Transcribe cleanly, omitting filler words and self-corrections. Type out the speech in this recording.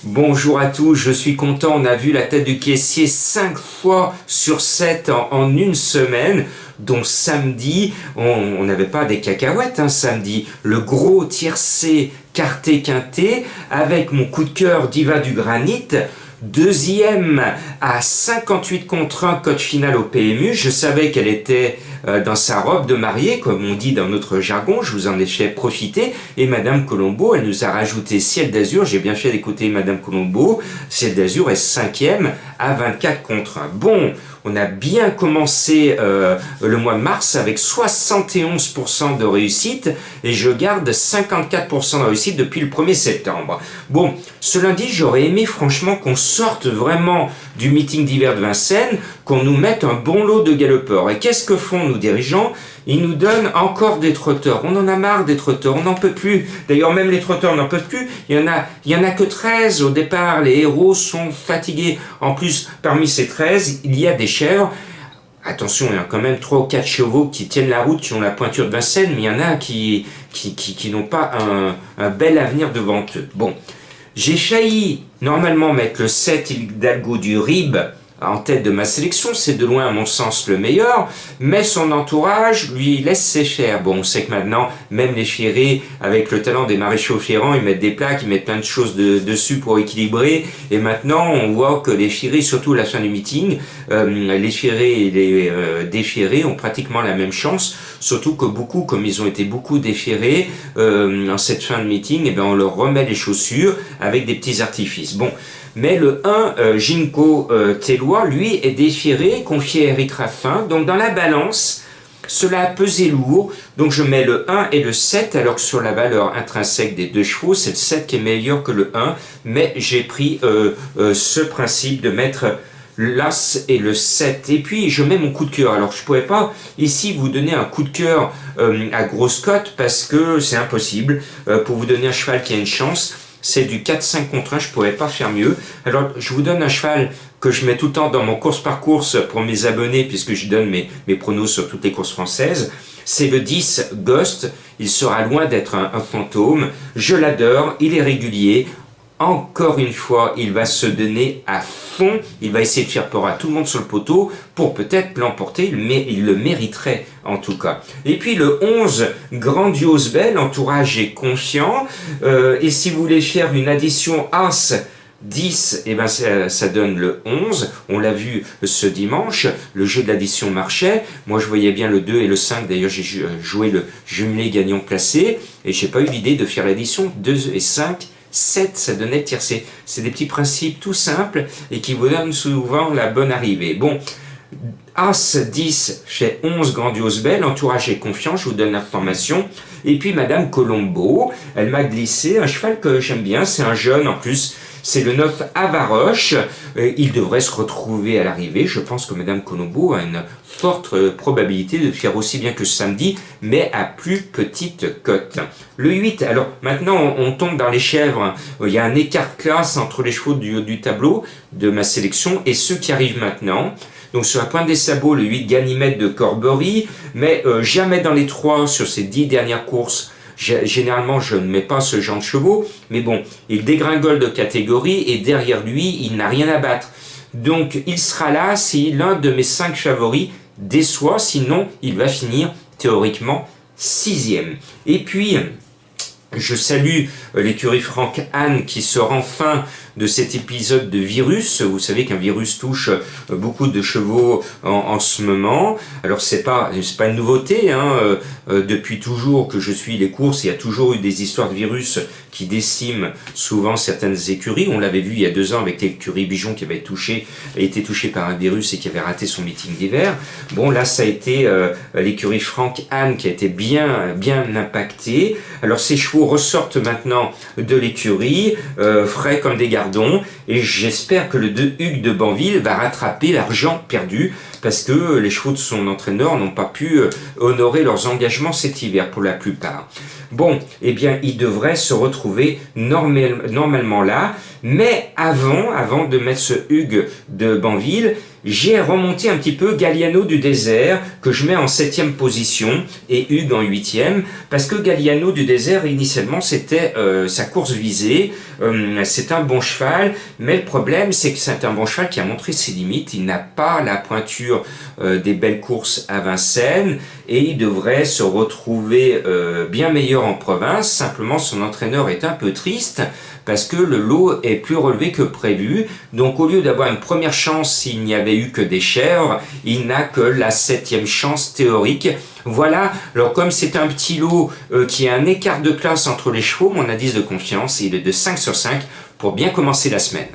Bonjour à tous, je suis content, on a vu la tête du caissier 5 fois sur 7 en une semaine, dont samedi, on n'avait pas des cacahuètes, samedi, le gros tiercé quarté quinté, avec mon coup de cœur Diva du Granit, deuxième à 58 contre 1, cote finale au PMU. Je savais qu'elle était dans sa robe de mariée, comme on dit dans notre jargon, je vous en ai fait profiter. Et Madame Colombo, elle nous a rajouté Ciel d'Azur, j'ai bien fait d'écouter Madame Colombo. Ciel d'Azur est cinquième à 24 contre 1. Bon, on a bien commencé le mois de mars avec 71% de réussite et je garde 54% de réussite depuis le 1er septembre. Bon, ce lundi, j'aurais aimé franchement qu'on sorte vraiment du meeting d'hiver de Vincennes, qu'on nous mette un bon lot de galopeurs. Et qu'est-ce que font nos dirigeants? Ils nous donnent encore des trotteurs. On en a marre des trotteurs, on n'en peut plus. D'ailleurs, même les trotteurs n'en peuvent plus. Il y en a que 13 au départ. Les héros sont fatigués. En plus, parmi ces 13, il y a des chèvres. Attention, il y a quand même 3 ou 4 chevaux qui tiennent la route, qui ont la pointure de Vincennes, mais il y en a qui n'ont pas un bel avenir devant eux. Bon, j'ai failli normalement mettre le 7 Hidalgo du Rib en tête de ma sélection, c'est de loin à mon sens le meilleur, mais son entourage lui laisse faire. Bon, on sait que maintenant, même les ferrés, avec le talent des maréchaux ferrants, ils mettent des plaques, ils mettent plein de choses dessus pour équilibrer, et maintenant on voit que les ferrés, surtout à la fin du meeting, les ferrés et les déferrés ont pratiquement la même chance, surtout que beaucoup, comme ils ont été beaucoup déferrés en cette fin de meeting, et bien on leur remet les chaussures avec des petits artifices. Bon, mais le 1, Ginkgo Tellois, lui, est déféré, confié à Eric Raffin. Donc dans la balance, cela a pesé lourd. Donc je mets le 1 et le 7, alors que sur la valeur intrinsèque des deux chevaux, c'est le 7 qui est meilleur que le 1. Mais j'ai pris ce principe de mettre l'As et le 7. Et puis je mets mon coup de cœur. Alors je ne pourrais pas ici vous donner un coup de cœur à grosse cote parce que c'est impossible. Pour vous donner un cheval qui a une chance, c'est du 4-5 contre 1, je ne pourrais pas faire mieux. Alors, je vous donne un cheval que je mets tout le temps dans mon course par course pour mes abonnés, puisque je donne mes pronos sur toutes les courses françaises. C'est le 10 Ghost. Il sera loin d'être un fantôme. Je l'adore, il est régulier. Encore une fois, il va se donner à fond, il va essayer de faire peur à tout le monde sur le poteau pour peut-être l'emporter, mais il le mériterait en tout cas. Et puis le 11, Grandiose Belle, entourage et confiant, et si vous voulez faire une addition As 10, et ben ça donne le 11, on l'a vu ce dimanche, le jeu de l'addition marchait, moi je voyais bien le 2 et le 5, d'ailleurs j'ai joué le jumelé gagnant placé, et j'ai pas eu l'idée de faire l'addition 2 et 5, 7, ça donnait tiercé. C'est des petits principes tout simples et qui vous donnent souvent la bonne arrivée. Bon, As 10 chez 11 Grandiose Belle, entourage et confiant, je vous donne l'information. Et puis Madame Colombo, elle m'a glissé un cheval que j'aime bien, c'est un jeune en plus. C'est le 9 Avaroche, il devrait se retrouver à l'arrivée. Je pense que Madame Colombo a une forte probabilité de faire aussi bien que samedi, mais à plus petite cote. Le 8, alors maintenant on tombe dans les chèvres. Il y a un écart de classe entre les chevaux du haut du tableau de ma sélection et ceux qui arrivent maintenant. Donc sur la pointe des sabots, le 8 Ganymède de Corbery, mais jamais dans les 3 sur ces 10 dernières courses. Généralement, je ne mets pas ce genre de chevaux, mais bon, il dégringole de catégorie et derrière lui, il n'a rien à battre. Donc, il sera là si l'un de mes 5 favoris déçoit, sinon, il va finir théoriquement 6e. Et puis, je salue l'écurie Franck Anne qui sort enfin de cet épisode de virus. Vous savez qu'un virus touche beaucoup de chevaux en ce moment. Alors c'est pas une nouveauté, depuis toujours que je suis les courses, il y a toujours eu des histoires de virus qui déciment souvent certaines écuries. On l'avait vu il y a 2 ans avec l'écurie Bijon qui avait été touchée par un virus et qui avait raté son meeting d'hiver. Bon, là ça a été l'écurie Franck Anne qui a été bien impactée. Alors ces chevaux ressortent maintenant de l'écurie, frais comme des gardons, et j'espère que le 2 Hugues de Banville va rattraper l'argent perdu, parce que les chevaux de son entraîneur n'ont pas pu honorer leurs engagements cet hiver pour la plupart. Bon, eh bien, ils devraient se retrouver normalement là, mais avant de mettre ce Hugues de Banville, j'ai remonté un petit peu Galliano du Désert, que je mets en 7e position, et Hugues en 8e, parce que Galliano du Désert, initialement, c'était sa course visée. C'est un bon cheval, mais le problème, c'est que c'est un bon cheval qui a montré ses limites. Il n'a pas la pointure des belles courses à Vincennes, et il devrait se retrouver bien meilleur en province. Simplement, son entraîneur est un peu triste, parce que le lot est plus relevé que prévu. Donc au lieu d'avoir une première chance s'il n'y avait eu que des chèvres, il n'a que la 7e chance théorique. Voilà, alors comme c'est un petit lot qui a un écart de classe entre les chevaux, mon indice de confiance il est de 5/5 pour bien commencer la semaine.